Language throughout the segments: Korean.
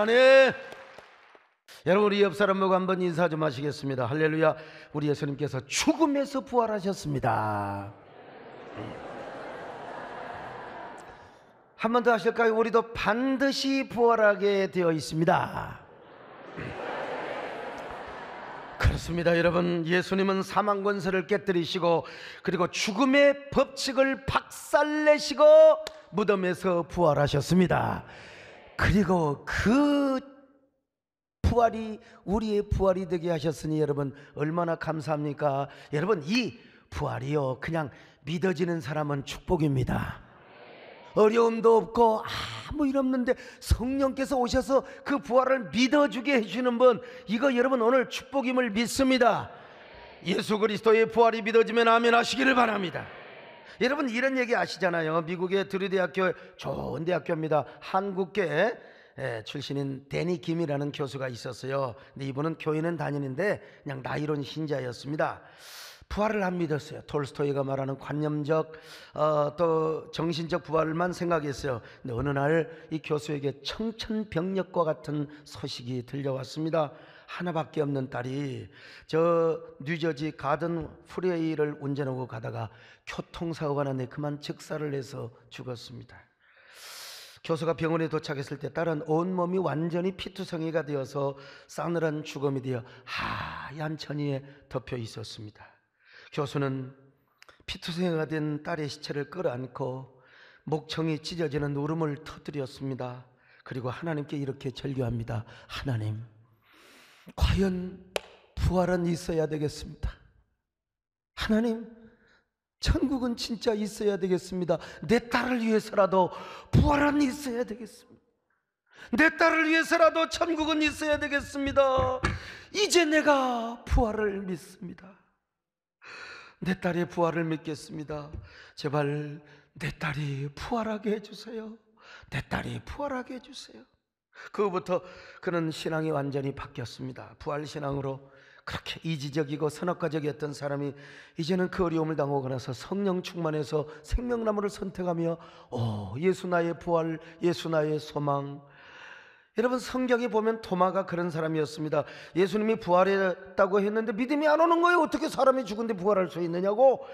아멘. 여러분, 우리 옆 사람 보고 한번 인사 좀 하시겠습니다. 할렐루야. 우리 예수님께서 죽음에서 부활하셨습니다. 한 번 더 하실까요? 우리도 반드시 부활하게 되어 있습니다. 그렇습니다. 여러분, 예수님은 사망 권세를 깨뜨리시고 그리고 죽음의 법칙을 박살내시고 무덤에서 부활하셨습니다. 그리고 그 부활이 우리의 부활이 되게 하셨으니 여러분 얼마나 감사합니까? 여러분, 이 부활이요, 그냥 믿어지는 사람은 축복입니다. 어려움도 없고 아무 일 없는데 성령께서 오셔서 그 부활을 믿어주게 해주는 분, 이거 여러분 오늘 축복임을 믿습니다. 예수 그리스도의 부활이 믿어지면 아멘 하시기를 바랍니다. 여러분, 이런 얘기 아시잖아요. 미국의 드류 대학교, 좋은 대학교입니다. 한국계 출신인 데니 김이라는 교수가 있었어요. 근데 이분은 교회는 다니는데 그냥 나이론 신자였습니다. 부활을 안 믿었어요. 톨스토이가 말하는 관념적 또 정신적 부활만 생각했어요. 근데 어느 날 이 교수에게 청천벽력과 같은 소식이 들려왔습니다. 하나밖에 없는 딸이 저 뉴저지 가든 프리웨이를 운전하고 가다가 교통사고가 났는데 그만 즉사를 해서 죽었습니다. 교수가 병원에 도착했을 때 딸은 온몸이 완전히 피투성이가 되어서 싸늘한 죽음이 되어 하얀 천이에 덮여 있었습니다. 교수는 피투성이가 된 딸의 시체를 끌어안고 목청이 찢어지는 울음을 터뜨렸습니다. 그리고 하나님께 이렇게 절규합니다. 하나님, 과연 부활은 있어야 되겠습니다. 하나님, 천국은 진짜 있어야 되겠습니다. 내 딸을 위해서라도 부활은 있어야 되겠습니다. 내 딸을 위해서라도 천국은 있어야 되겠습니다. 이제 내가 부활을 믿습니다. 내 딸의 부활을 믿겠습니다. 제발 내 딸이 부활하게 해주세요. 내 딸이 부활하게 해주세요. 그후부터 그는 신앙이 완전히 바뀌었습니다. 부활신앙으로 그렇게 이지적이고 선악과적이었던 사람이 이제는 그 어려움을 당하고 나서 성령 충만해서 생명나무를 선택하며 예수 나의 부활, 예수 나의 소망. 여러분, 성경에 보면 도마가 그런 사람이었습니다. 예수님이 부활했다고 했는데 믿음이 안 오는 거예요. 어떻게 사람이 죽은데 부활할 수 있느냐고.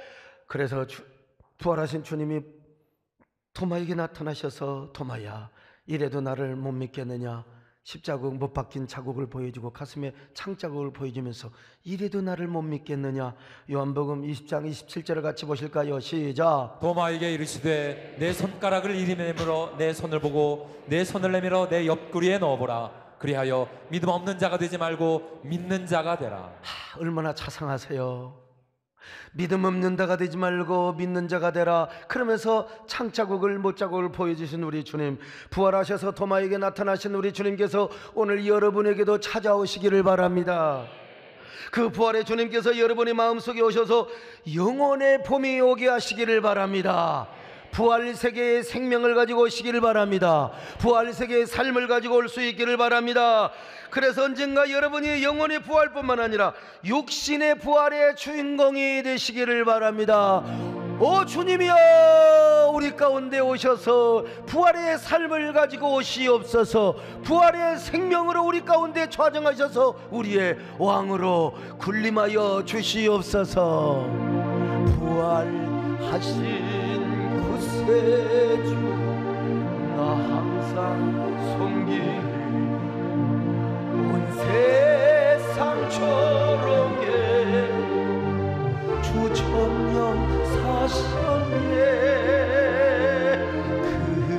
그래서 부활하신 주님이 도마에게 나타나셔서 도마야, 이래도 나를 못 믿겠느냐. 십자국 못 박힌 자국을 보여주고 가슴에 창자국을 보여주면서 이래도 나를 못 믿겠느냐. 요한복음 20장 27절을 같이 보실까요? 시작. 도마에게 이르시되 내 손가락을 이리 내밀어 내 손을 보고 내 손을 내밀어 내 옆구리에 넣어보라. 그리하여 믿음 없는 자가 되지 말고 믿는 자가 되라. 얼마나 자상하세요. 믿음 없는 자가 되지 말고 믿는 자가 되라. 그러면서 창자국을 못자국을 보여주신 우리 주님, 부활하셔서 도마에게 나타나신 우리 주님께서 오늘 여러분에게도 찾아오시기를 바랍니다. 그 부활의 주님께서 여러분의 마음속에 오셔서 영혼의 봄이 오게 하시기를 바랍니다. 부활 세계의 생명을 가지고 오시기를 바랍니다. 부활 세계의 삶을 가지고 올 수 있기를 바랍니다. 그래서 언젠가 여러분이 영혼의 부활뿐만 아니라 육신의 부활의 주인공이 되시기를 바랍니다. 오 주님이여, 우리 가운데 오셔서 부활의 삶을 가지고 오시옵소서. 부활의 생명으로 우리 가운데 좌정하셔서 우리의 왕으로 군림하여 주시옵소서. 부활하신 주, 나 항상 섬기리. 온 세상 초롱에 주 천년 사셨네. 큰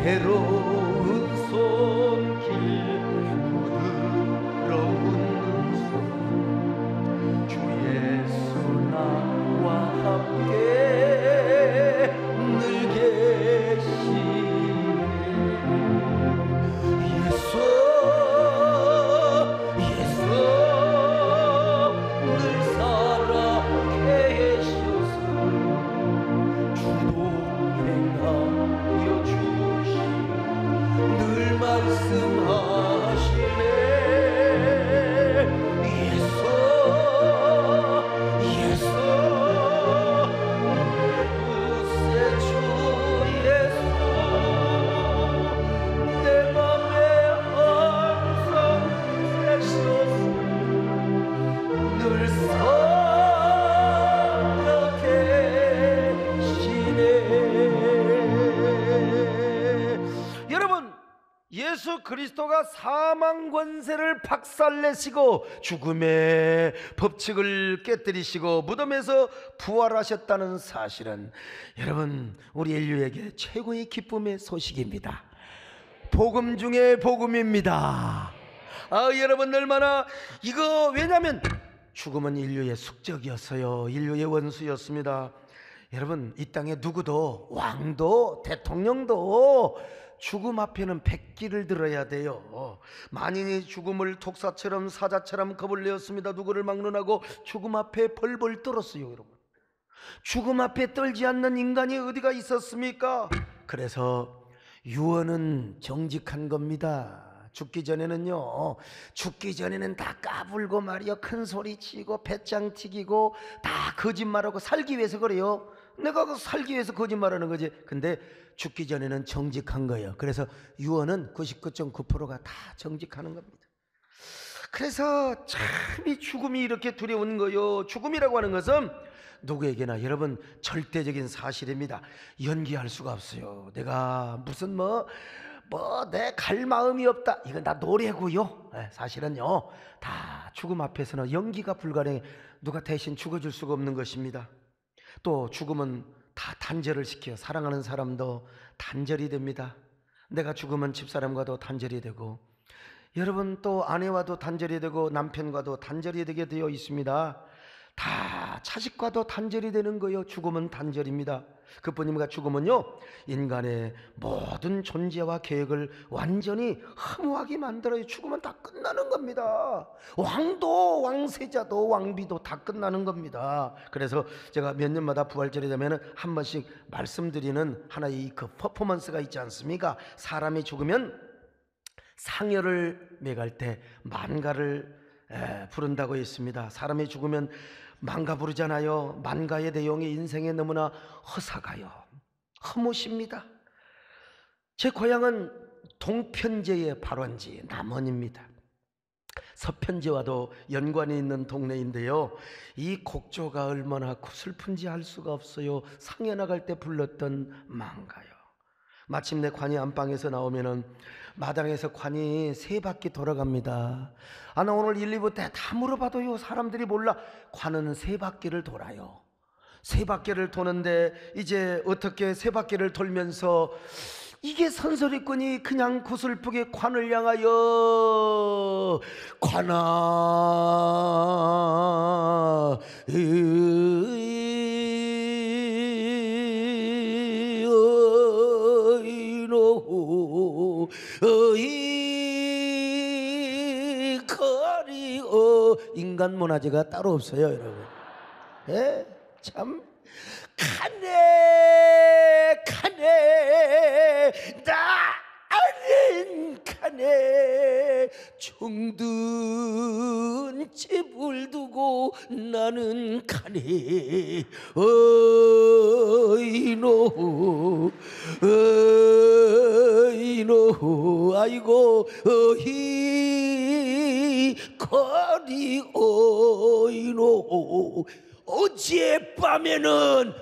해로운 손길, 부드러운 손, 주 예수 나와 함께 예수 그리스도가 사망 권세를 박살내시고 죽음의 법칙을 깨뜨리시고 무덤에서 부활하셨다는 사실은 여러분 우리 인류에게 최고의 기쁨의 소식입니다. 복음 중에 복음입니다. 여러분 얼마나 이거 왜냐하면 죽음은 인류의 숙적이었어요. 인류의 원수였습니다. 여러분 이 땅에 누구도 왕도 대통령도 죽음 앞에는 백기를 들어야 돼요. 만인이 죽음을 독사처럼 사자처럼 겁을 내었습니다. 누구를 막론하고 죽음 앞에 벌벌 떨었어요. 여러분 죽음 앞에 떨지 않는 인간이 어디가 있었습니까? 그래서 유언은 정직한 겁니다. 죽기 전에는요, 죽기 전에는 다 까불고 말이요, 큰 소리 치고 배짱 튀기고 다 거짓말하고 살기 위해서 그래요. 내가 살기 위해서 거짓말하는 거지. 근데 죽기 전에는 정직한 거예요. 그래서 유언은 99.9%가 다 정직하는 겁니다. 그래서 참 이 죽음이 이렇게 두려운 거예요. 죽음이라고 하는 것은 누구에게나 여러분 절대적인 사실입니다. 연기할 수가 없어요. 내가 무슨 내 갈 마음이 없다, 이건 다 노래고요. 사실은요 다 죽음 앞에서는 연기가 불가능해. 누가 대신 죽어줄 수가 없는 것입니다. 또 죽음은 다 단절을 시켜요. 사랑하는 사람도 단절이 됩니다. 내가 죽으면 집사람과도 단절이 되고, 여러분 또 아내와도 단절이 되고 남편과도 단절이 되게 되어 있습니다. 다 자식과도 단절이 되는 거예요. 죽음은 단절입니다. 그뿐입니다. 죽음은요 인간의 모든 존재와 계획을 완전히 허무하게 만들어요. 죽으면 다 끝나는 겁니다. 왕도 왕세자도 왕비도 다 끝나는 겁니다. 그래서 제가 몇 년마다 부활절이 되면 한 번씩 말씀드리는 하나의 그 퍼포먼스가 있지 않습니까? 사람이 죽으면 상여를 매갈 때 만가를 부른다고 했습니다. 사람이 죽으면 만가 부르잖아요. 만가의 내용이 인생에 너무나 허사가요, 허무십니다. 제 고향은 동편제의 발원지 남원입니다. 서편제와도 연관이 있는 동네인데요, 이 곡조가 얼마나 슬픈지 알 수가 없어요. 상해 나갈 때 불렀던 만가요. 마침내 관이 안방에서 나오면은 마당에서 관이 3바퀴 돌아갑니다. 나 오늘 1, 2부 때 다 물어봐도요 사람들이 몰라. 관은 3바퀴를 돌아요. 3바퀴를 도는데 이제 어떻게 3바퀴를 돌면서 이게 선소리꾼이 그냥 구슬프게 관을 향하여 관아 인간 문화재가 따로 없어요, 여러분. 참 가네 나는 가네 정든 집을 두고 나는 가네 어이노 아이고 거리 어이노 어젯밤에는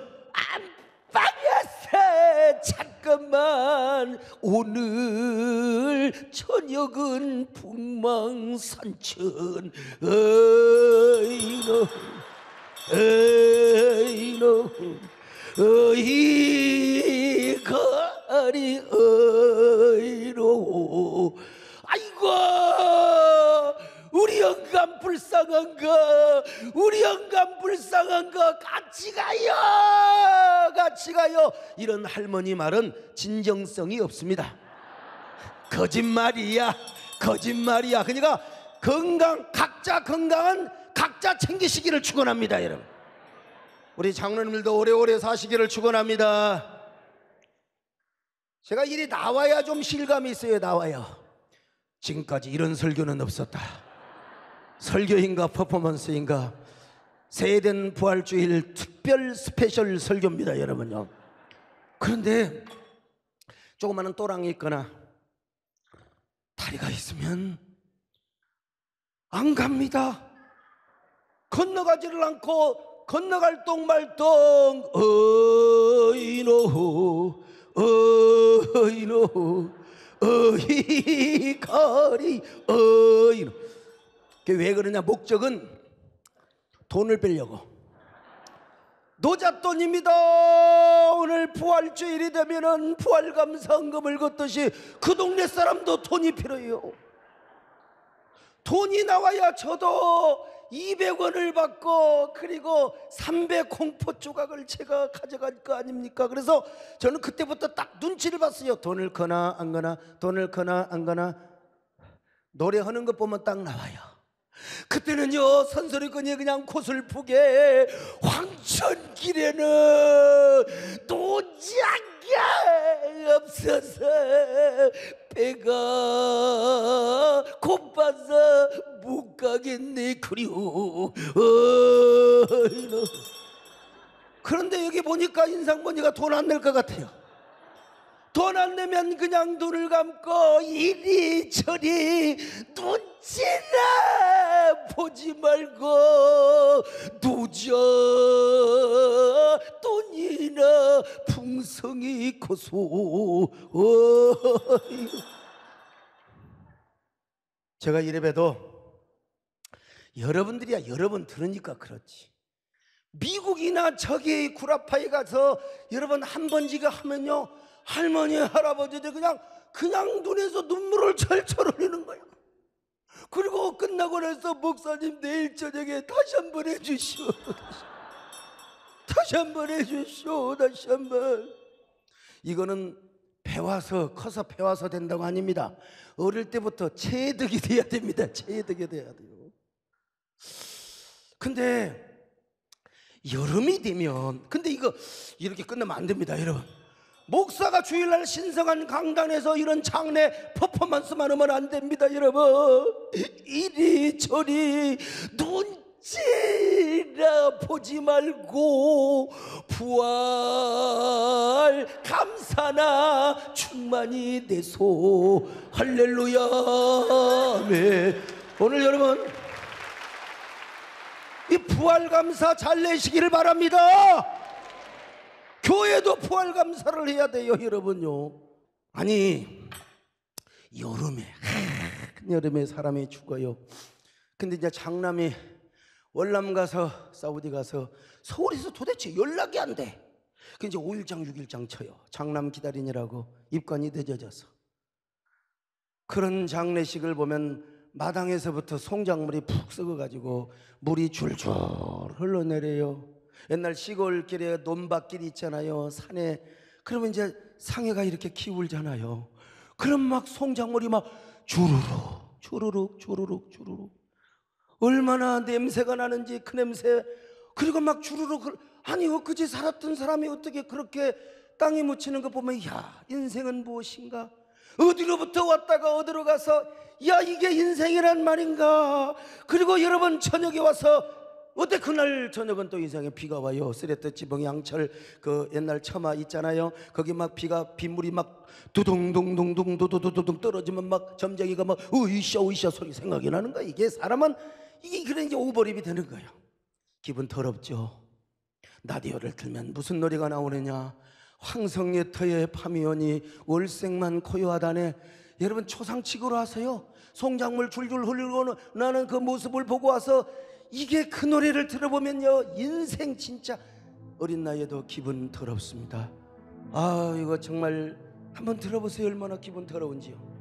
안방에서 잠깐만 오늘 저녁은 북망산천 어이노 어이 거리 어이노 아이고 우리 영감 불쌍한 거 같이 가요. 이런 할머니 말은 진정성이 없습니다. 거짓말이야. 그러니까 각자 건강은 각자 챙기시기를 축원합니다. 여러분 우리 장로님들도 오래오래 사시기를 축원합니다. 제가 일이 나와야 좀 실감이 있어요. 나와요. 지금까지 이런 설교는 없었다. 설교인가 퍼포먼스인가, 세된 부활주일 특별 스페셜 설교입니다, 여러분요. 그런데 조그마한 또랑이 있거나 다리가 있으면 안 갑니다. 건너가지를 않고 건너갈 똥말똥 어이노 어이 가리 어이. 그게 왜 그러냐? 목적은 돈을 빼려고. 노잣돈입니다. 오늘 부활주일이 되면은 부활감사헌금을 걷듯이 그 동네 사람도 돈이 필요해요. 돈이 나와야 저도 200원을 받고 그리고 300 공포 조각을 제가 가져갈 거 아닙니까? 그래서 저는 그때부터 딱 눈치를 봤어요. 돈을 거나 안 거나, 돈을 거나 안 거나. 노래하는 것 보면 딱 나와요. 그때는요, 선소리꾼이 그냥 고슬프게 황천길에는 도자기가 없어서 배가 고파서 못 가겠네 그리워. 그런데 여기 보니까 인상 보니까 돈 안 낼 것 같아요. 돈 안 내면 그냥 눈을 감고 이리저리 눈치나 보지 말고 누저 돈이나 풍성이 고소. 제가 이래봬도 여러분들이야 여러 번 들으니까 그렇지. 미국이나 저기 구라파에 가서 여러분 한 번 지가 하면요, 할머니 할아버지들 그냥 눈에서 눈물을 철철 흘리는 거예요. 그리고 끝나고 나서 목사님 내일 저녁에 다시 한번 해주시오. 다시 한번 해주시오. 다시 한번. 이거는 배워서 커서 배워서 된다고 아닙니다. 어릴 때부터 체득이 돼야 됩니다. 체득이 돼야 돼요. 근데 여름이 되면, 근데 이거 이렇게 끝나면 안 됩니다, 여러분. 목사가 주일날 신성한 강단에서 이런 장례 퍼포먼스만 하면 안 됩니다, 여러분. 이리저리 눈치나 보지 말고 부활 감사나 충만히 내소. 할렐루야. 아멘. 오늘 여러분 이 부활 감사 잘 내시기를 바랍니다. 교회도 부활 감사를 해야 돼요, 여러분요. 아니 여름에 사람이 죽어요. 근데 이제 장남이 월남 가서 사우디 가서 서울에서 도대체 연락이 안 돼. 그 이제 5일장 6일장 쳐요. 장남 기다리느라고 입관이 늦어져서. 그런 장례식을 보면 마당에서부터 송장물이 푹 썩어가지고 물이 줄줄 흘러내려요. 옛날 시골길에 논밭길 있잖아요, 산에. 그러면 이제 상해가 이렇게 기울잖아요. 그럼 막 송장물이 막 주르륵 얼마나 냄새가 나는지, 그 냄새. 그리고 막 주르륵. 아니 엊그제 살았던 사람이 어떻게 그렇게 땅에 묻히는 거 보면, 야, 인생은 무엇인가? 어디로부터 왔다가 어디로 가서, 야, 이게 인생이란 말인가? 그리고 여러분 저녁에 와서, 어때 그날 저녁은 또 이상해. 비가 와요. 쓰레트 지붕 양철 그 옛날 처마 있잖아요. 거기 막 빗물이 막 두둥둥둥둥 두두두둥 떨어지면 막 점쟁이가 막 으이샤 소리 생각이 나는 거야. 이게 사람은 이게 그래 이제 오버립이 되는 거예요. 기분 더럽죠. 라디오를 틀면 무슨 노래가 나오느냐? 황성예터의 파미연이 월색만 고요하다네. 여러분 초상치고로 하세요. 송장물 줄줄 흘리고 나는 그 모습을 보고 와서 이게 그 노래를 들어보면요, 인생 진짜 어린 나이에도 기분 더럽습니다. 아, 이거 정말 한번 들어보세요. 얼마나 기분 더러운지요.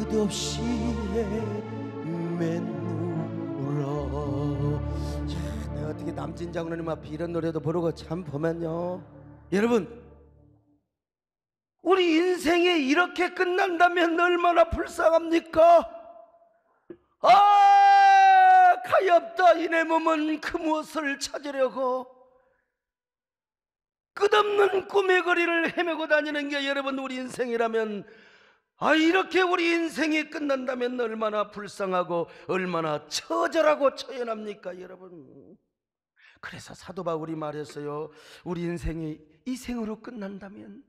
끝없이 헤매누라. 자, 내가 어떻게 남진 장로님 앞에 이런 노래도 부르고 참 보면요, 여러분, 우리 인생이 이렇게 끝난다면 얼마나 불쌍합니까? 아, 가엾다 이 내 몸은 그 무엇을 찾으려고 끝없는 꿈의 거리를 헤매고 다니는 게 여러분 우리 인생이라면, 아, 이렇게 우리 인생이 끝난다면 얼마나 불쌍하고 얼마나 처절하고 처연합니까 여러분. 그래서 사도 바울이 말했어요. 우리 인생이 이 생으로 끝난다면,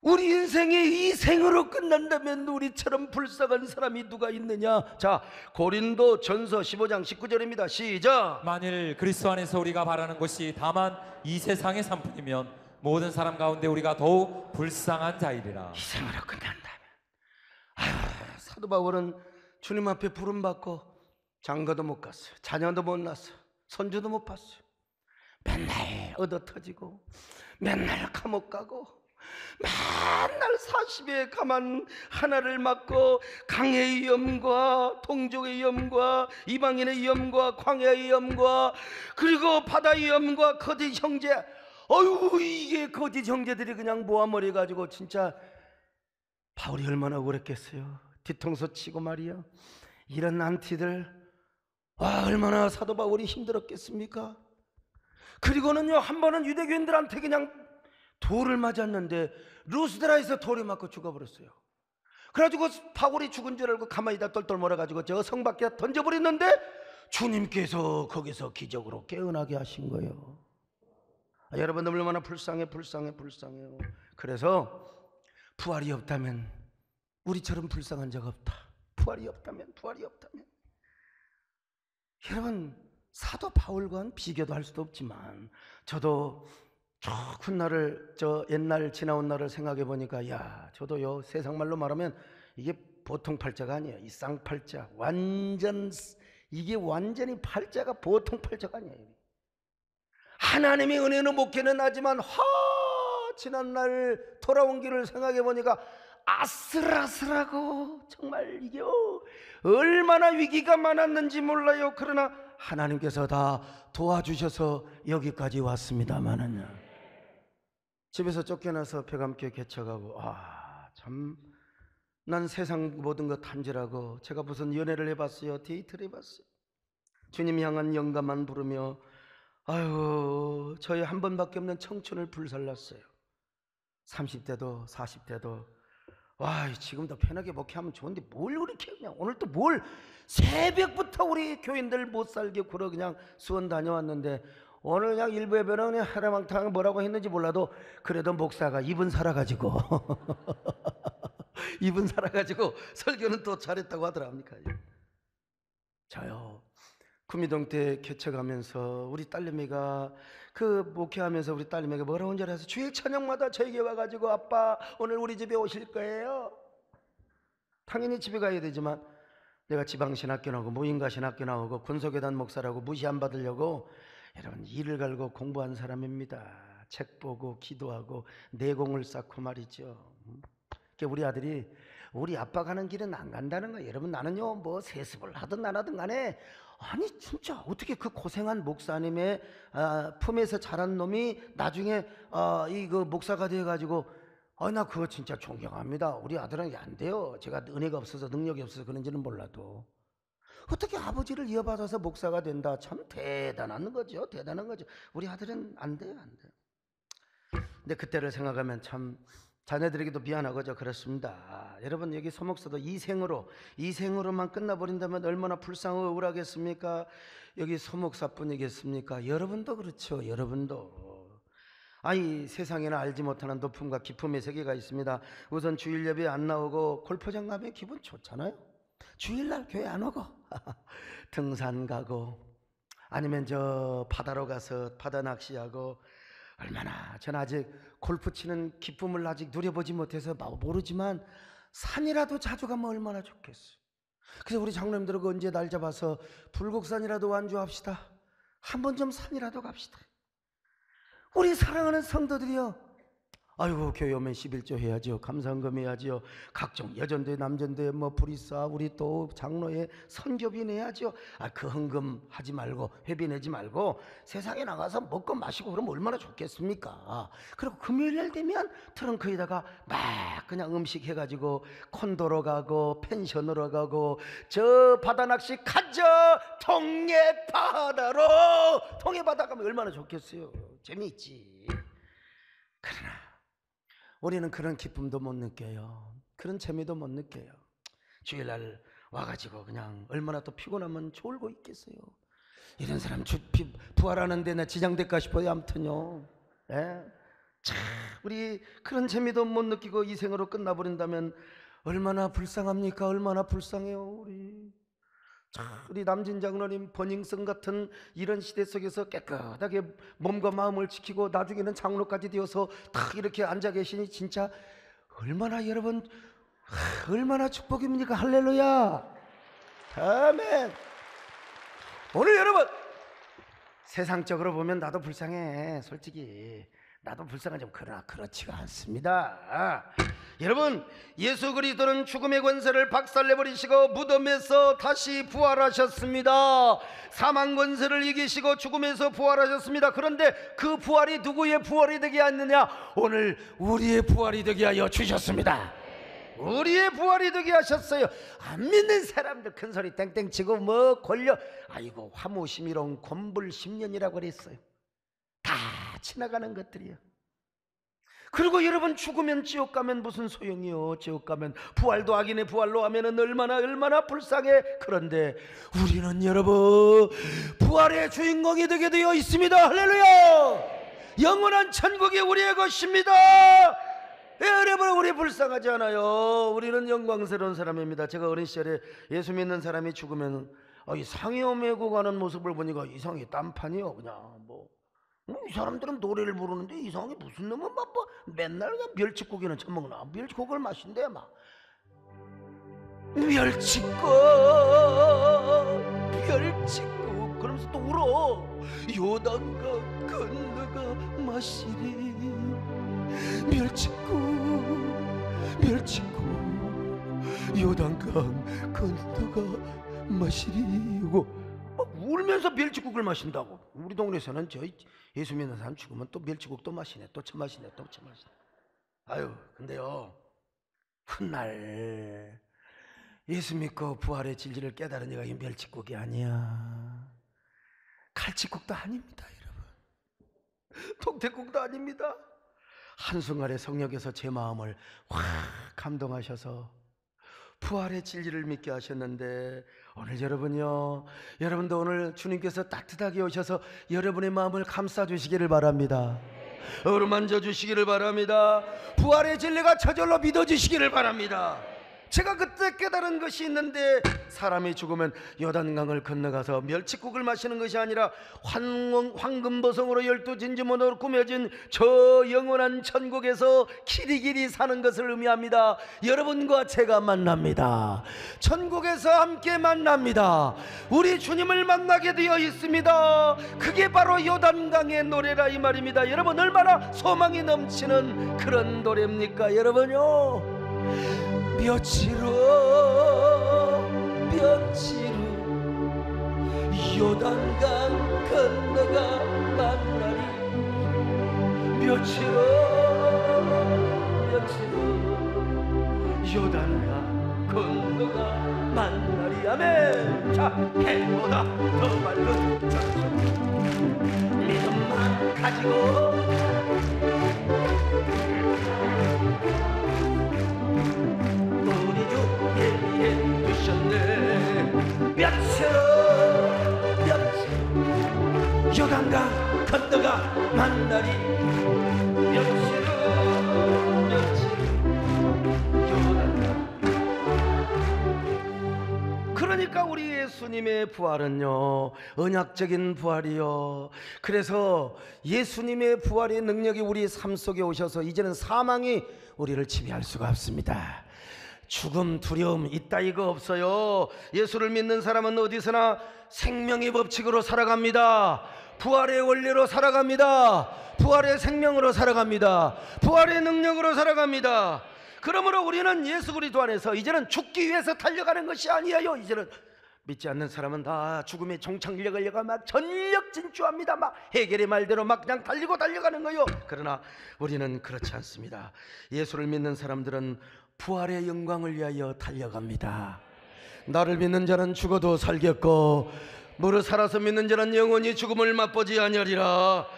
우리 인생이 이 생으로 끝난다면 우리처럼 불쌍한 사람이 누가 있느냐. 자, 고린도 전서 15장 19절입니다 시작. 만일 그리스도 안에서 우리가 바라는 것이 다만 이 세상의 삶뿐이면 모든 사람 가운데 우리가 더욱 불쌍한 자이리라. 이 생으로 끝난다면. 아유, 사도 바울은 주님 앞에 부름받고 장가도 못 갔어요. 자녀도 못 낳았어요. 손주도 못 봤어요. 맨날 얻어터지고 맨날 감옥 가고 맨날 40의 가만 하나를 맞고 강의 위험과 동족의 위험과 이방인의 위험과 광야의 위험과 그리고 바다의 위험과 거짓 형제, 어휴, 이게 거짓 형제들이 그냥 모아머리 가지고 진짜 바울이 얼마나 억울했겠어요. 뒤통수 치고 말이야. 이런 안티들, 와, 얼마나 사도 바울이 힘들었겠습니까? 그리고는요, 한 번은 유대교인들한테 그냥 돌을 맞았는데 루스드라에서 돌이 맞고 죽어버렸어요. 그래가지고 바울이 죽은 줄 알고 가만히 다 똘똘 몰아가지고 저 성 밖에 던져버렸는데 주님께서 거기서 기적으로 깨어나게 하신 거예요. 아, 여러분 얼마나 불쌍해요. 그래서 부활이 없다면 우리처럼 불쌍한 적 없다. 부활이 없다면 여러분, 사도 바울과는 비교도 할 수도 없지만 저도 좋은 날을, 저 옛날 지나온 날을 생각해 보니까, 야, 저도요, 세상 말로 말하면 이게 보통 팔자가 아니에요. 이 쌍팔자, 이게 완전히 팔자가 보통 팔자가 아니에요. 하나님의 은혜는 목회는 하지만 지난 날 돌아온 길을 생각해 보니까 아슬아슬하고 정말 이게 얼마나 위기가 많았는지 몰라요. 그러나 하나님께서 다 도와주셔서 여기까지 왔습니다만은요, 집에서 쫓겨나서 폐감교회 개척하고, 참, 난 세상 모든 것 탐지라고 제가 무슨 연애를 해봤어요? 데이트를 해봤어요? 주님 향한 영감만 부르며, 아유, 저희 한 번밖에 없는 청춘을 불살랐어요. 30대도 40대도 와, 지금도 편하게 목회하면 좋은데 뭘 그렇게 그냥 오늘 또 뭘 새벽부터 우리 교인들 못 살게 굴어 그냥 수원 다녀왔는데, 오늘 그냥 일부 예배는 그냥 하라망탕 뭐라고 했는지 몰라도 그래도 목사가 이분 살아가지고 이분 살아가지고 설교는 또 잘했다고 하더랍니까. 저요, 구미동 때 개척하면서 우리 딸내미가 그 목회하면서 우리 딸내미가 뭐라고 한 줄 알아서 주일 저녁마다 저에게 와가지고, 아빠 오늘 우리 집에 오실 거예요. 당연히 집에 가야 되지만 내가 지방신학교 나오고 무인가신학교 나오고 군소교단 목사라고 무시 안 받으려고 여러분 이를 갈고 공부한 사람입니다. 책 보고 기도하고 내공을 쌓고 말이죠. 우리 아들이 우리 아빠 가는 길은 안 간다는 거예요. 여러분, 나는요 뭐 세습을 하든 안 하든 간에, 아니 진짜 어떻게 그 고생한 목사님의 품에서 자란 놈이 나중에 그 목사가 돼가지고, 나 그거 진짜 존경합니다. 우리 아들은 안 돼요. 제가 은혜가 없어서 능력이 없어서 그런지는 몰라도 어떻게 아버지를 이어받아서 목사가 된다. 참 대단한 거죠. 우리 아들은 안 돼요. 근데 그때를 생각하면 참 자녀들에게도 미안하고 그렇습니다. 여러분, 여기 소목사도 이 생으로만 끝나버린다면 얼마나 불쌍하고 억울하겠습니까? 여기 소목사뿐이겠습니까? 여러분도 그렇죠. 여러분도. 아니, 세상에는 알지 못하는 높음과 기쁨의 세계가 있습니다. 우선 주일 예배 안 나오고 골프장 가면 기분 좋잖아요. 주일날 교회 안 오고 등산 가고 아니면 저 바다로 가서 바다 낚시하고, 얼마나, 전 아직 골프 치는 기쁨을 아직 누려보지 못해서 모르지만 산이라도 자주 가면 얼마나 좋겠어요. 그래서 우리 장로님들하고 언제 날 잡아서 불국산이라도 완주합시다. 한번 좀 산이라도 갑시다. 우리 사랑하는 성도들이요, 아이고 교회 오면 11조 해야지요, 감사헌금 해야지요, 각종 여전대 남전대 뭐 불이사 우리 또 장로회 선교비 내야지요. 그 헌금 하지 말고 회비 내지 말고 세상에 나가서 먹고 마시고 그러면 얼마나 좋겠습니까? 그리고 금요일날 되면 트렁크에다가 막 그냥 음식 해가지고 콘도로 가고 펜션으로 가고 저 바다낚시 가자 통해 바다로, 통해 바다 가면 얼마나 좋겠어요. 재미있지. 그러나 우리는 그런 기쁨도 못 느껴요. 그런 재미도 못 느껴요. 주일날 와가지고 그냥 얼마나 또 피곤하면 졸고 있겠어요. 이런 사람 부활하는데 나 지장될까 싶어요. 아무튼요. 예? 참 우리 그런 재미도 못 느끼고 이 생으로 끝나버린다면 얼마나 불쌍합니까? 얼마나 불쌍해요. 우리 남진 장로님 버닝썬 같은 이런 시대 속에서 깨끗하게 몸과 마음을 지키고 나중에는 장로까지 되어서 딱 이렇게 앉아 계시니 진짜 얼마나 여러분 얼마나 축복입니까? 할렐루야. 아멘. 오늘 여러분 세상적으로 보면 나도 불쌍해. 솔직히 나도 불쌍하지만 그러나 그렇지가 않습니다. 여러분 예수 그리스도는 죽음의 권세를 박살내버리시고 무덤에서 다시 부활하셨습니다. 사망 권세를 이기시고 죽음에서 부활하셨습니다. 그런데 그 부활이 누구의 부활이 되게 하느냐? 오늘 우리의 부활이 되게 하여 주셨습니다. 우리의 부활이 되게 하셨어요. 안 믿는 사람들 큰소리 땡땡 치고 뭐 권력, 아이고 화무심이론 곤불 10년이라고 그랬어요. 다 지나가는 것들이에요. 그리고 여러분 죽으면 지옥 가면 무슨 소용이요? 지옥 가면 부활도 악인의 부활로 하면은 얼마나 불쌍해. 그런데 우리는 여러분 부활의 주인공이 되게 되어 있습니다. 할렐루야. 영원한 천국이 우리의 것입니다. 여러분 우리 불쌍하지 않아요. 우리는 영광스러운 사람입니다. 제가 어린 시절에 예수 믿는 사람이 죽으면 이 상의 메고 가는 모습을 보니까 이상하게 딴판이요. 그냥 이 사람들은 노래를 부르는데 이상하게 무슨 놈은 막 맨날 그냥 멸치고기는 처먹나. 멸치고기를 마신대 막. 멸치국 그러면서 또 울어. 요단강 건너가 마시리. 멸치국 요단강 건너가 마시리고 울면서 멸치국을 마신다고. 우리 동네에서는 저 예수 믿는 사람 죽으면 또 멸치국도 마시네, 또 처마시네, 또 처마시네. 아유 근데요 훗날 예수 믿고 부활의 진리를 깨달은 이가 이 멸치국이 아니야. 칼치국도 아닙니다 여러분. 동태국도 아닙니다. 한순간에 성령께서 제 마음을 확 감동하셔서 부활의 진리를 믿게 하셨는데 오늘 여러분도 오늘 주님께서 따뜻하게 오셔서 여러분의 마음을 감싸주시기를 바랍니다. 어루만져 주시기를 바랍니다. 부활의 진리가 저절로 믿어지시기를 바랍니다. 제가 그때 깨달은 것이 있는데 사람이 죽으면 요단강을 건너가서 멸치국을 마시는 것이 아니라 황금보성으로 12진주문으로 꾸며진 저 영원한 천국에서 길이길이 사는 것을 의미합니다. 여러분과 제가 만납니다. 천국에서 함께 만납니다. 우리 주님을 만나게 되어 있습니다. 그게 바로 요단강의 노래라 이 말입니다. 여러분 얼마나 소망이 넘치는 그런 노래입니까 여러분요. 며칠 후 요단강 건너가 만나리. 며칠 후 요단강 건너가 만나리. 아멘. 자 해보다 더 맑은 믿음만 가지고 며칠 요단강 건너가 만나리. 며칠 요단강. 그러니까 우리 예수님의 부활은요 언약적인 부활이요. 그래서 예수님의 부활의 능력이 우리 삶 속에 오셔서 이제는 사망이 우리를 지배할 수가 없습니다. 죽음 두려움 이따위가 없어요. 예수를 믿는 사람은 어디서나 생명의 법칙으로 살아갑니다. 부활의 원리로 살아갑니다. 부활의 생명으로 살아갑니다. 부활의 능력으로 살아갑니다. 그러므로 우리는 예수 그리스도 안에서 이제는 죽기 위해서 달려가는 것이 아니에요. 이제는 믿지 않는 사람은 다 죽음의 종착역을 막 전력 진주합니다. 막 해겔의 말대로 막 그냥 달려가는 거요. 그러나 우리는 그렇지 않습니다. 예수를 믿는 사람들은 부활의 영광을 위하여 달려갑니다. 나를 믿는 자는 죽어도 살겠고 무릇 살아서 믿는 자는 영원히 죽음을 맛보지 아니하리라.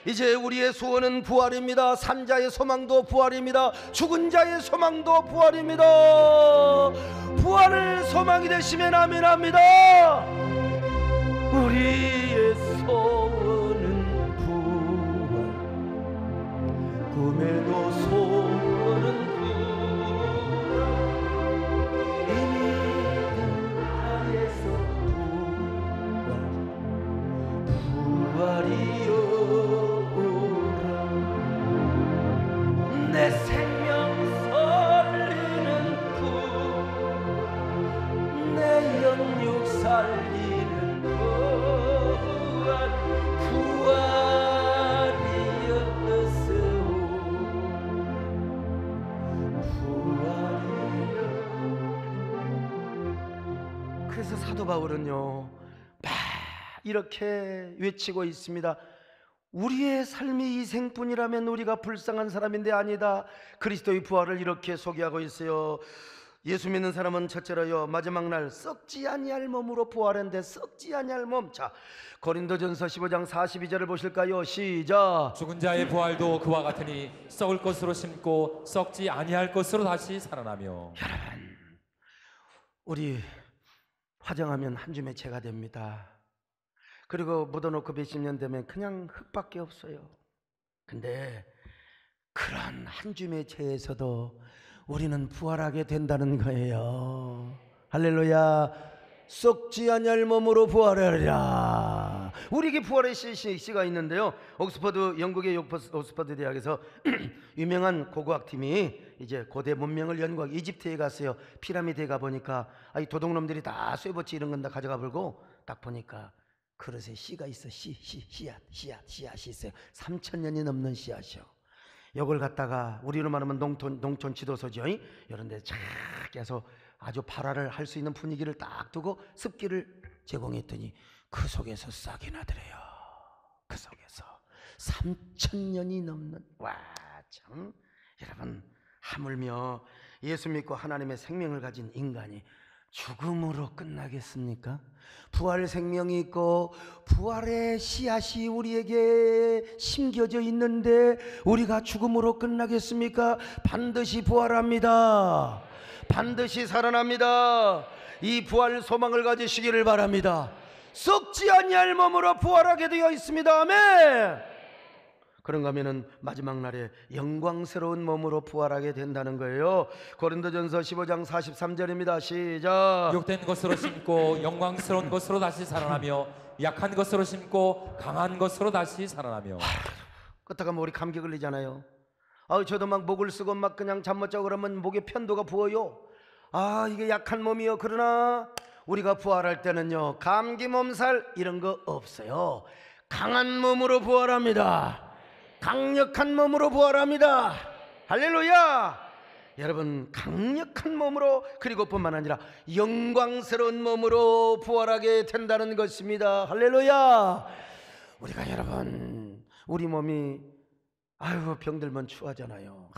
이제 우리의 소원은 부활입니다. 산 자의 소망도 부활입니다. 죽은 자의 소망도 부활입니다. 부활을 소망이 되시면 아멘합니다. 우리의 소원은 부활, 꿈에도 소원은 부활, 이미 땅에서 부활이요 내 생명 살리는 부활, 내 영육 살리는 부활, 부활이었소 부활이여. 그래서 사도 바울은요 막 이렇게 외치고 있습니다. 우리의 삶이 이생뿐이라면 우리가 불쌍한 사람인데 아니다. 그리스도의 부활을 이렇게 소개하고 있어요. 예수 믿는 사람은 첫째로요 마지막 날 썩지 아니할 몸으로 부활한데 썩지 아니할 몸. 자, 고린도전서 15장 42절을 보실까요? 시작. 죽은 자의 부활도 그와 같으니 썩을 것으로 심고 썩지 아니할 것으로 다시 살아나며. 여러분, 우리 화장하면 한 줌의 채가 됩니다. 그리고 묻어놓고 몇십 년 되면 그냥 흙밖에 없어요. 근데 그런 한 줌의 채에서도 우리는 부활하게 된다는 거예요. 할렐루야. 썩지 아니할 몸으로 부활하리라. 우리에게 부활의 시가 있는데요. 옥스퍼드, 영국의 옥스퍼드 대학에서 유명한 고고학팀이 이제 고대 문명을 연구하기 이집트에 갔어요. 피라미드에 가보니까 이 도둑놈들이 다 쇠붙이 이런 건 다 가져가 버리고 딱 보니까 그릇에 씨가 있어. 씨앗이 있어요. 3,000년이 넘는 씨앗이요. 이걸 갖다가 우리로 말하면 농촌 지도서죠. 이런 데 쫙 해서 아주 발화를 할 수 있는 분위기를 딱 두고 습기를 제공했더니 그 속에서 싹이 나더래요. 그 속에서 3,000년이 넘는. 와, 참. 여러분, 하물며 예수 믿고 하나님의 생명을 가진 인간이 죽음으로 끝나겠습니까? 부활 생명이 있고 부활의 씨앗이 우리에게 심겨져 있는데 우리가 죽음으로 끝나겠습니까? 반드시 부활합니다. 반드시 살아납니다. 이 부활 소망을 가지시기를 바랍니다. 썩지 아니할 몸으로 부활하게 되어 있습니다. 아멘. 그런가 하면은 마지막 날에 영광스러운 몸으로 부활하게 된다는 거예요. 고린도전서 15장 43절입니다. 시작. 욕된 것으로 심고 영광스러운 것으로 다시 살아나며 약한 것으로 심고 강한 것으로 다시 살아나며. 그렇다가 우리 감기 걸리잖아요. 저도 막 목을 쓰고 막 그냥 잠 못 자고 그러면 목에 편도가 부어요. 이게 약한 몸이요. 그러나 우리가 부활할 때는요 감기 몸살 이런 거 없어요. 강한 몸으로 부활합니다. 강력한 몸으로 부활합니다. 할렐루야. 여러분, 강력한 몸으로, 그리고 뿐만 아니라 영광스러운 몸으로 부활하게 된다는 것입니다. 할렐루야. 우리가 여러분, 우리 몸이 병들면 추하잖아요.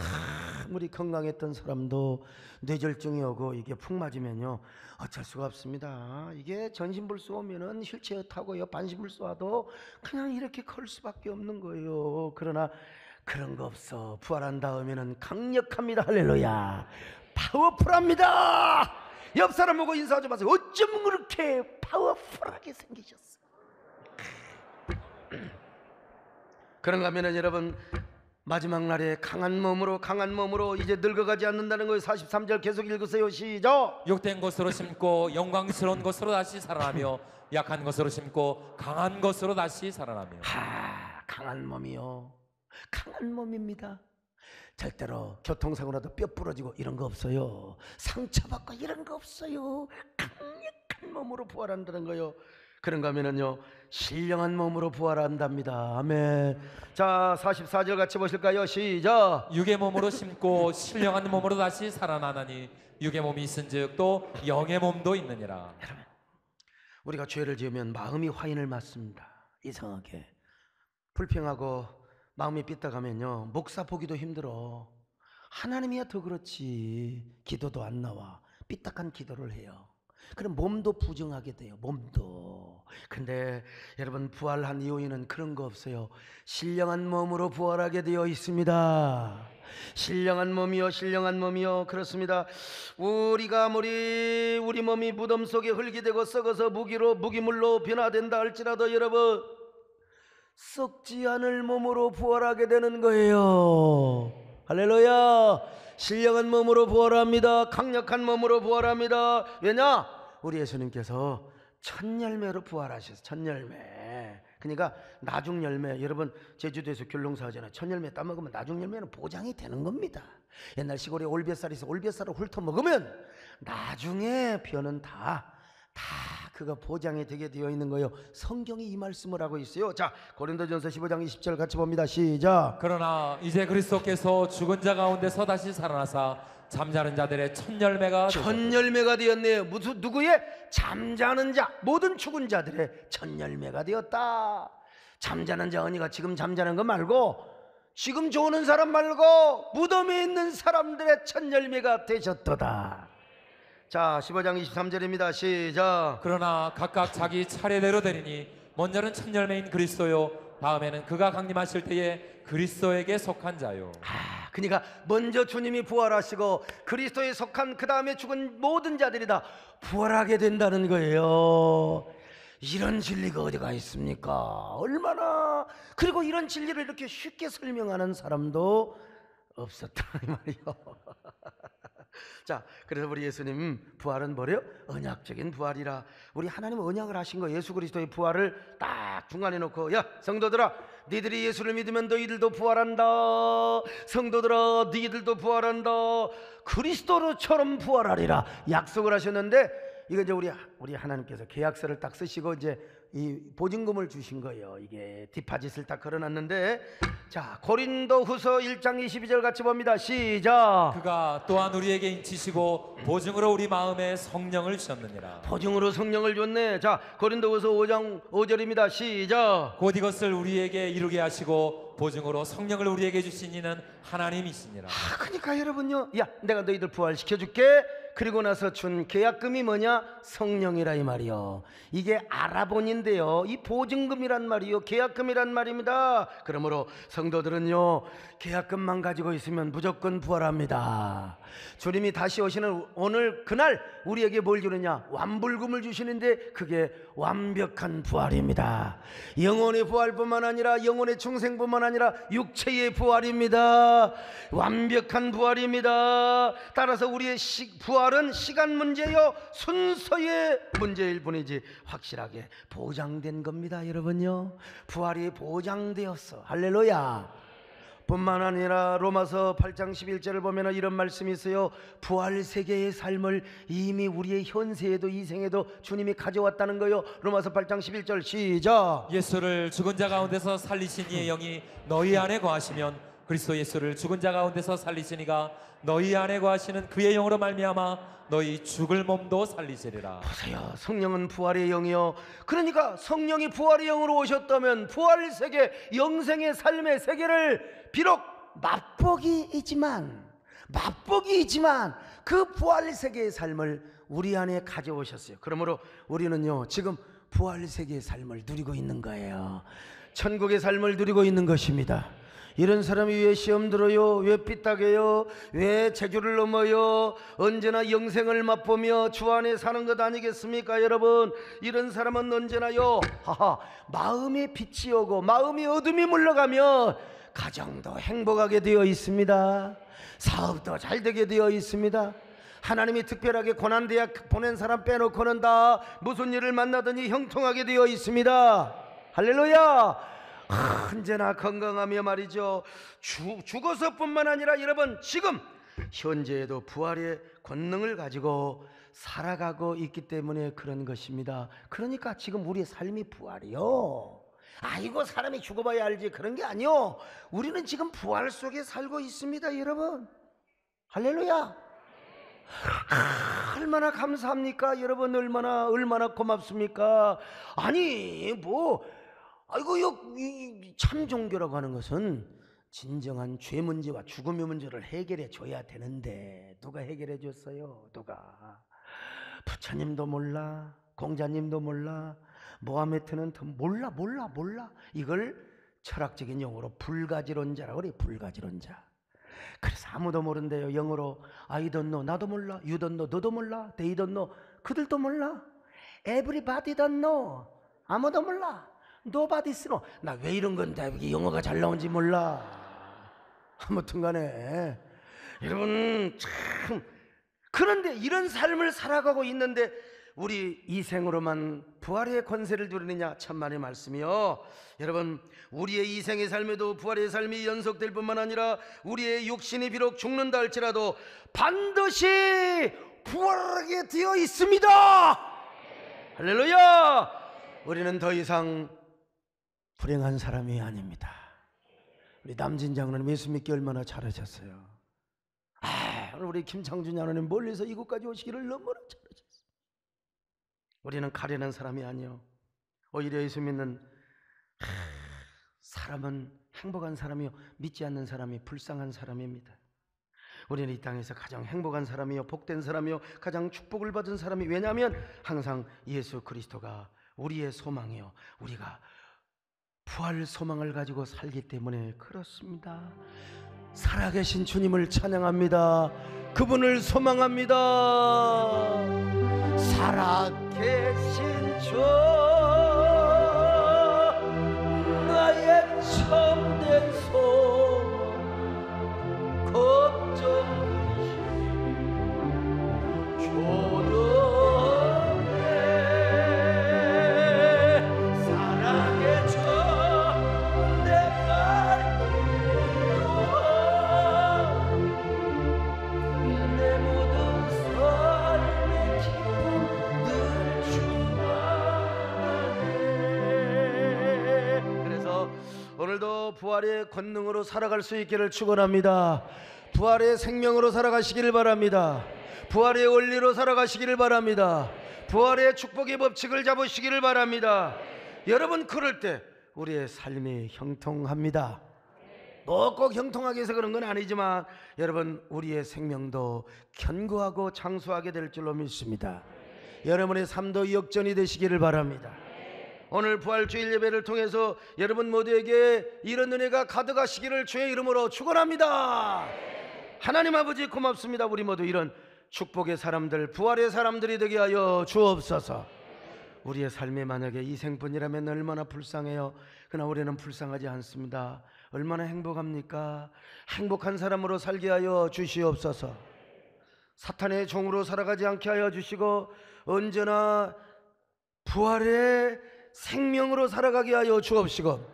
아무리 건강했던 사람도 뇌졸중이 오고 이게 푹 맞으면요 어쩔 수가 없습니다. 이게 전신불수 오면은 휠체어 타고요 반신불수 와도 그냥 이렇게 걸 수밖에 없는 거예요. 그러나 그런 거 없어. 부활한 다음에는 강력합니다. 할렐루야. 파워풀합니다. 옆 사람 보고 인사 좀 하세요. 어쩜 그렇게 파워풀하게 생기셨어? 그런가 하면은 여러분, 마지막 날에 강한 몸으로 이제 늙어가지 않는다는 거예요. 43절 계속 읽으세요. 시작. 욕된 것으로 심고 영광스러운 것으로 다시 살아나며 약한 것으로 심고 강한 것으로 다시 살아나며. 강한 몸이요. 강한 몸입니다. 절대로 교통사고 나도 뼈 부러지고 이런 거 없어요. 상처받고 이런 거 없어요. 강력한 몸으로 부활한다는 거예요. 그런가 하면은요 신령한 몸으로 부활한답니다. 아멘. 자 44절 같이 보실까요? 시작. 육의 몸으로 심고 신령한 몸으로 다시 살아나나니 육의 몸이 있은즉 또 영의 몸도 있느니라. 여러분, 우리가 죄를 지으면 마음이 화인을 맞습니다. 이상하게 불평하고 마음이 삐딱하면요 목사 보기도 힘들어. 하나님이야 더 그렇지. 기도도 안 나와. 삐딱한 기도를 해요. 그럼 몸도 부정하게 돼요. 몸도. 근데 여러분 부활한 이후에는 그런 거 없어요. 신령한 몸으로 부활하게 되어 있습니다. 신령한 몸이요 신령한 몸이요. 그렇습니다. 우리가 아무리 우리 몸이 무덤 속에 흙이 되고 썩어서 무기물로 변화된다 할지라도 여러분 썩지 않을 몸으로 부활하게 되는 거예요. 할렐루야. 신령한 몸으로 부활합니다. 강력한 몸으로 부활합니다. 왜냐? 우리 예수님께서 첫 열매로 부활하셔서 첫 열매. 그러니까 나중 열매. 여러분 제주도에서 귤농사 하잖아요. 첫 열매 따먹으면 나중 열매는 보장이 되는 겁니다. 옛날 시골에 올뱃살이 있어 올뱃살을 훑어 먹으면 나중에 벼는 다 그거 보장이 되게 되어 있는 거예요. 성경이 이 말씀을 하고 있어요. 자 고린도전서 15장 20절 같이 봅니다. 시작. 그러나 이제 그리스도께서 죽은 자 가운데서 다시 살아나사 잠자는 자들의 첫 열매가 되었네요. 무슨 누구의? 잠자는 자. 모든 죽은 자들의 첫 열매가 되었다. 잠자는 자 언니가 지금 잠자는 거 말고 지금 좋은 사람 말고 무덤에 있는 사람들의 첫 열매가 되셨도다. 자 15장 23절입니다. 시작. 그러나 각각 자기 차례대로 되리니 먼저는 첫 열매인 그리스도요 다음에는 그가 강림하실 때에 그리스도에게 속한 자요. 그러니까 먼저 주님이 부활하시고 그리스도에 속한 그 다음에 죽은 모든 자들이 다 부활하게 된다는 거예요. 이런 진리가 어디가 있습니까? 얼마나. 그리고 이런 진리를 이렇게 쉽게 설명하는 사람도 없었다 이 말이요. 자 그래서 우리 예수님 부활은 뭐래요? 언약적인 부활이라. 우리 하나님은 언약을 하신 거. 예수 그리스도의 부활을 딱 중간에 놓고 야 성도들아 니들이 예수를 믿으면 너희들도 부활한다. 성도들아 너희들도 부활한다. 그리스도처럼 부활하리라 약속을 하셨는데 이거 이제 우리 하나님께서 계약서를 딱 쓰시고 이제 이 보증금을 주신 거예요. 이게 디파짓을 딱 걸어놨는데 자 고린도후서 1장 22절 같이 봅니다. 시작. 그가 또한 우리에게 인치시고 보증으로 우리 마음에 성령을 주셨느니라. 보증으로 성령을 줬네. 자 고린도후서 5장 5절입니다. 시작. 곧 이것을 우리에게 이루게 하시고 보증으로 성령을 우리에게 주신 이는 하나님이시니라. 그러니까 여러분요 야 내가 너희들 부활시켜줄게. 그리고 나서 준 계약금이 뭐냐? 성령이라 이 말이요. 이게 아라본인데요 이 보증금이란 말이요 계약금이란 말입니다. 그러므로 성도들은요 계약금만 가지고 있으면 무조건 부활합니다. 주님이 다시 오시는 오늘 그날 우리에게 뭘 주느냐? 완불금을 주시는데 그게 완벽한 부활입니다. 영혼의 부활뿐만 아니라 영혼의 중생뿐만 아니라 육체의 부활입니다. 완벽한 부활입니다. 따라서 우리의 부활은 시간 문제요 순서의 문제일 뿐이지 확실하게 보장된 겁니다. 여러분요 부활이 보장되었어. 할렐루야. 뿐만 아니라 로마서 8장 11절을 보면 이런 말씀이 있어요. 부활 세계의 삶을 이미 우리의 현세에도 이생에도 주님이 가져왔다는 거예요. 로마서 8장 11절 시작. 예수를 죽은 자 가운데서 살리신 이의 영이 너희 안에 거하시면 그리스도 예수를 죽은 자 가운데서 살리시니가 너희 안에 거하시는 그의 영으로 말미암아 너희 죽을 몸도 살리시리라. 보세요. 성령은 부활의 영이요. 그러니까 성령이 부활의 영으로 오셨다면 부활 세계 영생의 삶의 세계를 비록 맛보기이지만 그 부활 세계의 삶을 우리 안에 가져오셨어요. 그러므로 우리는요 지금 부활 세계의 삶을 누리고 있는 거예요. 천국의 삶을 누리고 있는 것입니다. 이런 사람이 왜 시험 들어요? 왜 삐딱해요? 왜 재주를 넘어요? 언제나 영생을 맛보며 주 안에 사는 것 아니겠습니까 여러분? 이런 사람은 언제나요 마음에 빛이 오고 마음이 어둠이 물러가면 가정도 행복하게 되어 있습니다. 사업도 잘 되게 되어 있습니다. 하나님이 특별하게 고난대학 보낸 사람 빼놓고는 다 무슨 일을 만나더니 형통하게 되어 있습니다. 할렐루야. 언제나 건강하며 말이죠. 죽어서뿐만 아니라 여러분 지금 현재에도 부활의 권능을 가지고 살아가고 있기 때문에 그런 것입니다. 그러니까 지금 우리의 삶이 부활이요. 아이고 사람이 죽어봐야 알지 그런 게 아니요. 우리는 지금 부활 속에 살고 있습니다, 여러분. 할렐루야. 얼마나 감사합니까, 여러분. 얼마나 고맙습니까? 아니 아이고 참 종교라고 하는 것은 진정한 죄 문제와 죽음의 문제를 해결해 줘야 되는데 누가 해결해 줬어요? 누가? 부처님도 몰라, 공자님도 몰라, 모하메트는 더 몰라. 이걸 철학적인 용어로 불가지론자라고 그래. 불가지론자. 그래서 아무도 모른대요. 영어로 I don't know, 나도 몰라. You don't know, 너도 몰라. They don't know, 그들도 몰라. Everybody don't know, 아무도 몰라. Nobody's know. 나 왜 이런 건데 이게 영어가 잘 나온지 몰라. 아무튼 간에 여러분 참, 그런데 이런 삶을 살아가고 있는데 우리 이 생으로만 부활의 권세를 누리느냐? 참만의 말씀이요. 여러분, 우리의 이 생의 삶에도 부활의 삶이 연속될 뿐만 아니라 우리의 육신이 비록 죽는다 할지라도 반드시 부활하게 되어 있습니다. 할렐루야. 우리는 더 이상 불행한 사람이 아닙니다. 우리 남진 장로님 예수 믿기 얼마나 잘하셨어요. 우리 김창준 장로님 멀리서 이곳까지 오시기를 너무나 잘하셨어요. 우리는 가련한 사람이 아니요. 오히려 예수 믿는 사람은 행복한 사람이요, 믿지 않는 사람이 불쌍한 사람입니다. 우리는 이 땅에서 가장 행복한 사람이요, 복된 사람이요, 가장 축복을 받은 사람이. 왜냐하면 항상 예수 그리스도가 우리의 소망이요, 우리가 부활 소망을 가지고 살기 때문에 그렇습니다. 살아계신 주님을 찬양합니다. 그분을 소망합니다. 살아계신 주, 나의 참된 소망, 걱정 부활의 권능으로 살아갈 수 있기를 축원합니다. 부활의 생명으로 살아가시기를 바랍니다. 부활의 원리로 살아가시기를 바랍니다. 부활의 축복의 법칙을 잡으시기를 바랍니다. 여러분, 그럴 때 우리의 삶이 형통합니다. 꼭 형통하게 해서 그런 건 아니지만 여러분, 우리의 생명도 견고하고 장수하게 될 줄로 믿습니다. 여러분의 삶도 역전이 되시기를 바랍니다. 오늘 부활주일 예배를 통해서 여러분 모두에게 이런 은혜가 가득하시기를 주의 이름으로 축원합니다. 하나님 아버지 고맙습니다. 우리 모두 이런 축복의 사람들, 부활의 사람들이 되게 하여 주옵소서. 우리의 삶이 만약에 이 생뿐이라면 얼마나 불쌍해요. 그러나 우리는 불쌍하지 않습니다. 얼마나 행복합니까? 행복한 사람으로 살게 하여 주시옵소서. 사탄의 종으로 살아가지 않게 하여 주시고 언제나 부활의 생명으로 살아가게 하여 주옵시고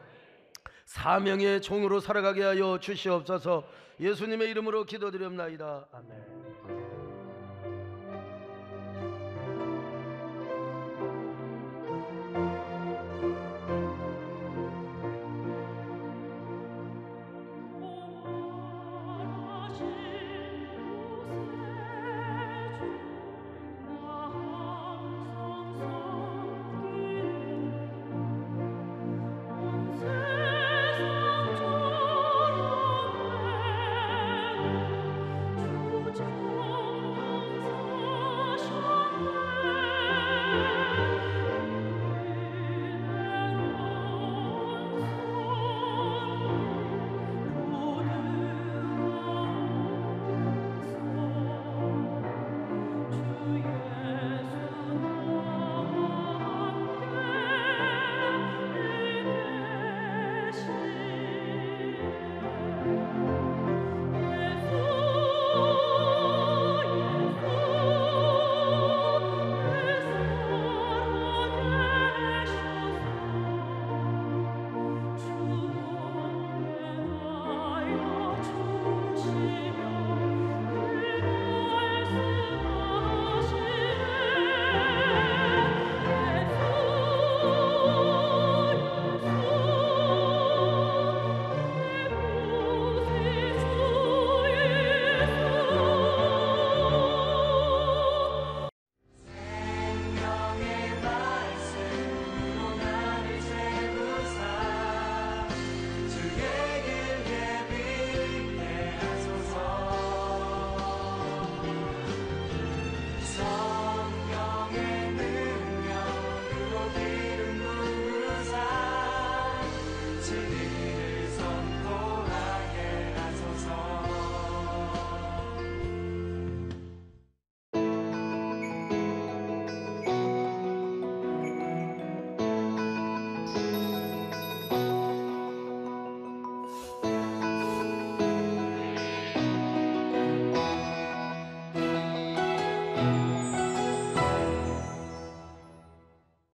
사명의 종으로 살아가게 하여 주시옵소서. 예수님의 이름으로 기도드립나이다. 아멘.